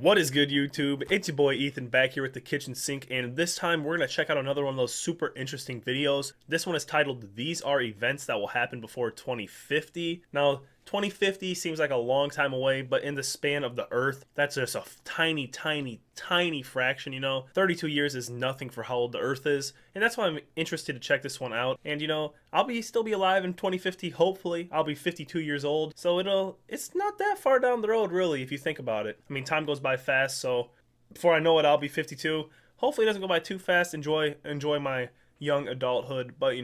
What is good, YouTube? It's your boy Ethan back here with the kitchen sink, and this time we're going to check out another one of those super interesting videos. This one is titled, These Are Events That Will Happen Before 2050. Now, 2050 seems like a long time away, but in the span of the Earth, that's just a tiny fraction, 32 years is nothing for how old the Earth is, and that's why I'm interested to check this one out. And I'll still be alive in 2050, hopefully. I'll be 52 years old, so it's not that far down the road, really, if you think about it. I mean, time goes by fast, so before I know it, I'll be 52. Hopefully it doesn't go by too fast. Enjoy my young adulthood, but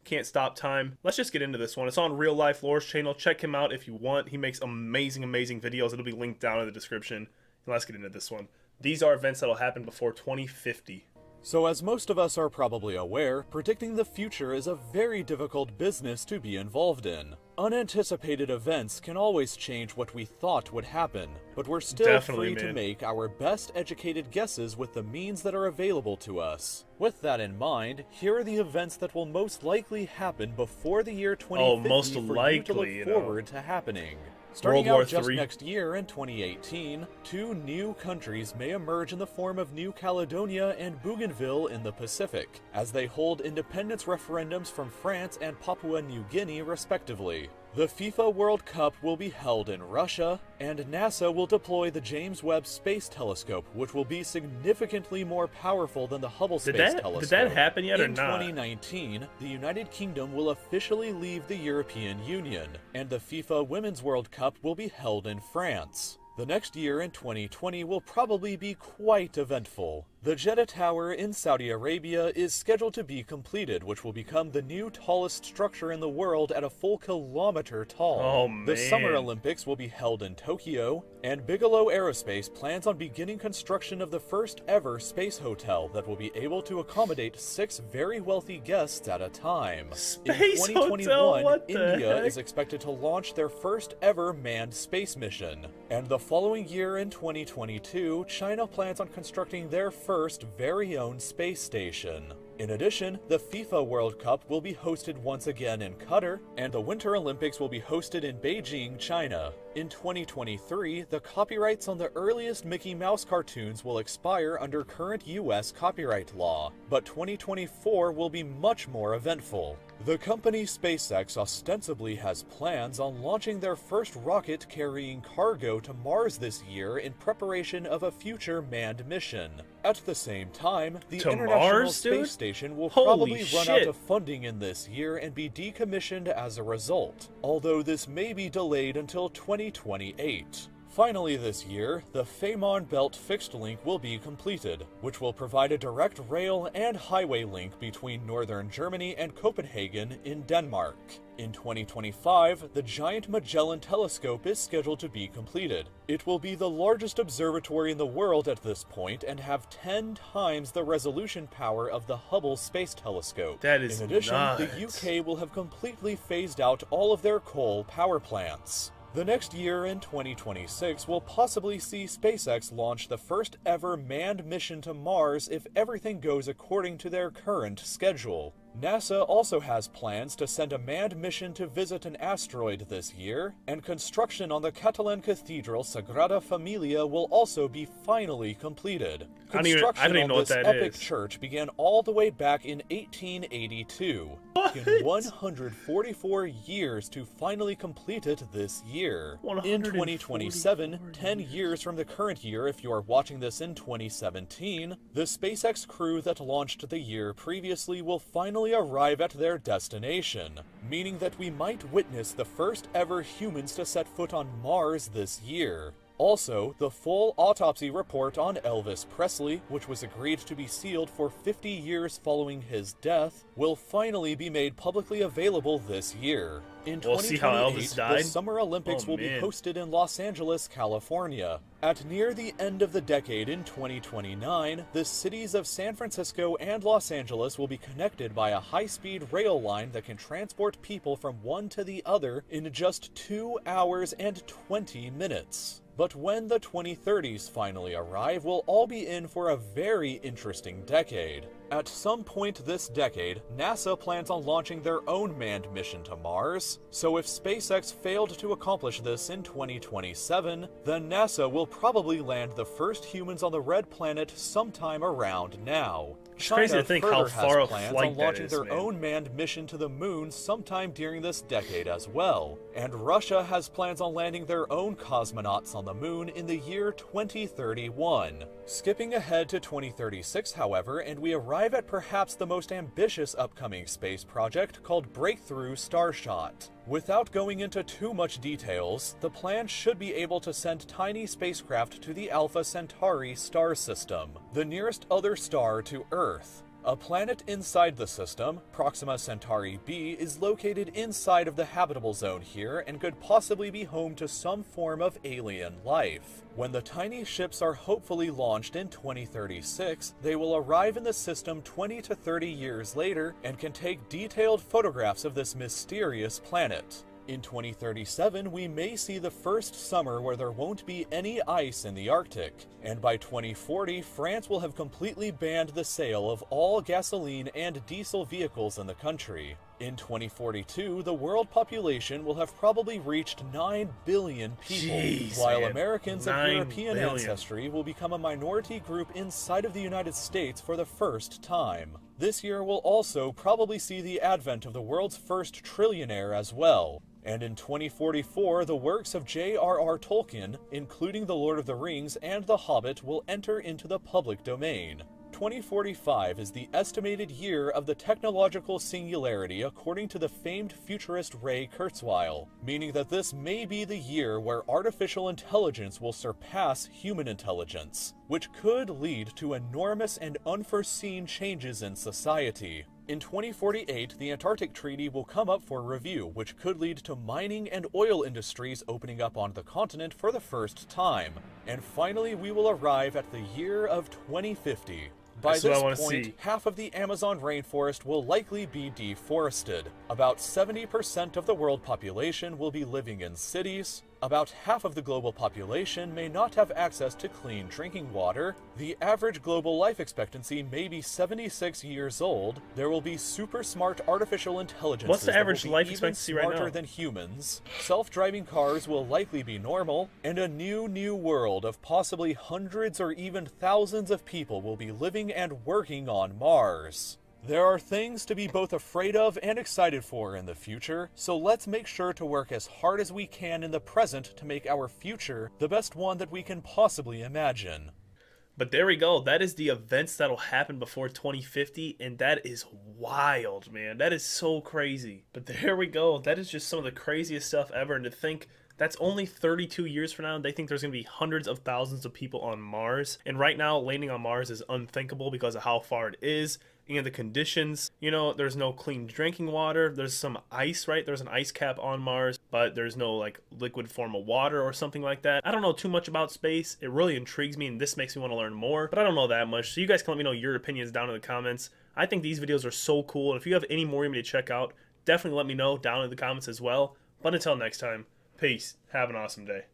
can't stop time. Let's just get into this one. It's on Real Life Lore's channel. Check him out if you want. He makes amazing videos. It'll be linked down in the description. And let's get into this one. These are events that'll happen before 2050. So as most of us are probably aware, predicting the future is a very difficult business to be involved in. Unanticipated events can always change what we thought would happen, but we're still Definitely, free to man. make our best educated guesses with the means that are available to us. With that in mind, here are the events that will most likely happen before the year 2050 most for likely, you to look forward to happening. World Starting War out just III. next year in 2018, two new countries may emerge in the form of New Caledonia and Bougainville in the Pacific, as they hold independence referendums from France and Papua New Guinea respectively. The FIFA World Cup will be held in Russia, and NASA will deploy the James Webb Space Telescope, which will be significantly more powerful than the Hubble Space Telescope. Did that happen yet or In not? 2019, the United Kingdom will officially leave the European Union, and the FIFA Women's World Cup will be held in France. The next year in 2020 will probably be quite eventful. The Jeddah Tower in Saudi Arabia is scheduled to be completed, which will become the new tallest structure in the world at a full kilometer tall. Oh, man. The Summer Olympics will be held in Tokyo, and Bigelow Aerospace plans on beginning construction of the first ever space hotel that will be able to accommodate 6 very wealthy guests at a time. Space in hotel? 2021, What the India heck? is expected to launch their first ever manned space mission. And the following year in 2022, China plans on constructing their first very own space station. In addition, the FIFA World Cup will be hosted once again in Qatar, and the Winter Olympics will be hosted in Beijing, China. In 2023, the copyrights on the earliest Mickey Mouse cartoons will expire under current US copyright law, but 2024 will be much more eventful. The company SpaceX ostensibly has plans on launching their first rocket carrying cargo to Mars this year in preparation of a future manned mission. At the same time, the To International Mars, dude? Space Station will Holy probably run out shit. of funding in this year and be decommissioned as a result, although this may be delayed until 2028. Finally this year, the Fehmarn Belt fixed link will be completed, which will provide a direct rail and highway link between northern Germany and Copenhagen in Denmark. In 2025, the Giant Magellan Telescope is scheduled to be completed. It will be the largest observatory in the world at this point and have 10 times the resolution power of the Hubble Space Telescope. That is In addition, nuts. the UK will have completely phased out all of their coal power plants. The next year in 2026 will possibly see SpaceX launch the first ever manned mission to Mars if everything goes according to their current schedule. NASA also has plans to send a manned mission to visit an asteroid this year, and construction on the Catalan Cathedral Sagrada Familia will also be finally completed. I don't even Construction know on what this that epic is. church began all the way back in 1882. In 144 years to finally complete it this year. In 2027, 10 years from the current year if you are watching this in 2017, the SpaceX crew that launched the year previously will finally arrive at their destination, meaning that we might witness the first ever humans to set foot on Mars this year. Also, the full autopsy report on Elvis Presley, which was agreed to be sealed for 50 years following his death, will finally be made publicly available this year. In We'll see how 2028, Elvis died? the Summer Olympics Oh, will man. be hosted in Los Angeles, California. At near the end of the decade in 2029, the cities of San Francisco and Los Angeles will be connected by a high-speed rail line that can transport people from one to the other in just 2 hours and 20 minutes. But when the 2030s finally arrive, we'll all be in for a very interesting decade. At some point this decade, NASA plans on launching their own manned mission to Mars, so if SpaceX failed to accomplish this in 2027, then NASA will probably land the first humans on the Red Planet sometime around now. It's crazy to think how far a plans flight on that launching is, their man. own manned mission to the moon sometime during this decade as well, and Russia has plans on landing their own cosmonauts on the moon in the year 2031. Skipping ahead to 2036, however, and we arrive at perhaps the most ambitious upcoming space project called Breakthrough Starshot. Without going into too much details, the plan should be able to send tiny spacecraft to the Alpha Centauri star system, the nearest other star to Earth. A planet inside the system, Proxima Centauri b, is located inside of the habitable zone here and could possibly be home to some form of alien life. When the tiny ships are hopefully launched in 2036, they will arrive in the system 20 to 30 years later and can take detailed photographs of this mysterious planet. In 2037, we may see the first summer where there won't be any ice in the Arctic, and by 2040, France will have completely banned the sale of all gasoline and diesel vehicles in the country. In 2042, the world population will have probably reached 9 billion people, Jeez, while man. Americans of 9 European billion. ancestry will become a minority group inside of the United States for the first time. This year will also probably see the advent of the world's first trillionaire as well. And in 2044, the works of J.R.R. Tolkien, including The Lord of the Rings and The Hobbit, will enter into the public domain. 2045 is the estimated year of the technological singularity according to the famed futurist Ray Kurzweil, meaning that this may be the year where artificial intelligence will surpass human intelligence, which could lead to enormous and unforeseen changes in society. In 2048, the Antarctic Treaty will come up for review, which could lead to mining and oil industries opening up on the continent for the first time. And finally, we will arrive at the year of 2050. By That's what I this wanna point, see. half of the Amazon rainforest will likely be deforested. About 70% of the world population will be living in cities. About half of the global population may not have access to clean drinking water. The average global life expectancy may be 76 years old. There will be super smart artificial intelligence. What's the average life expectancy right smarter now? than humans. Self-driving cars will likely be normal, and a new world of possibly hundreds or even thousands of people will be living and working on Mars. There are things to be both afraid of and excited for in the future, so let's make sure to work as hard as we can in the present to make our future the best one that we can possibly imagine. But there we go. That is the events that'll happen before 2050, and that is wild, man. That is so crazy. But there we go. That is just some of the craziest stuff ever. And to think that's only 32 years from now, they think there's going to be hundreds of thousands of people on Mars. And right now, landing on Mars is unthinkable because of how far it is and the conditions. You know, there's no clean drinking water. There's some ice, right? There's an ice cap on Mars, but there's no like liquid form of water or something like that. I don't know too much about space. It really intrigues me, and this makes me want to learn more, but I don't know that much. So you guys can let me know your opinions down in the comments. I think these videos are so cool, and if you have any more you want me to check out, definitely let me know down in the comments as well. But until next time, peace. Have an awesome day.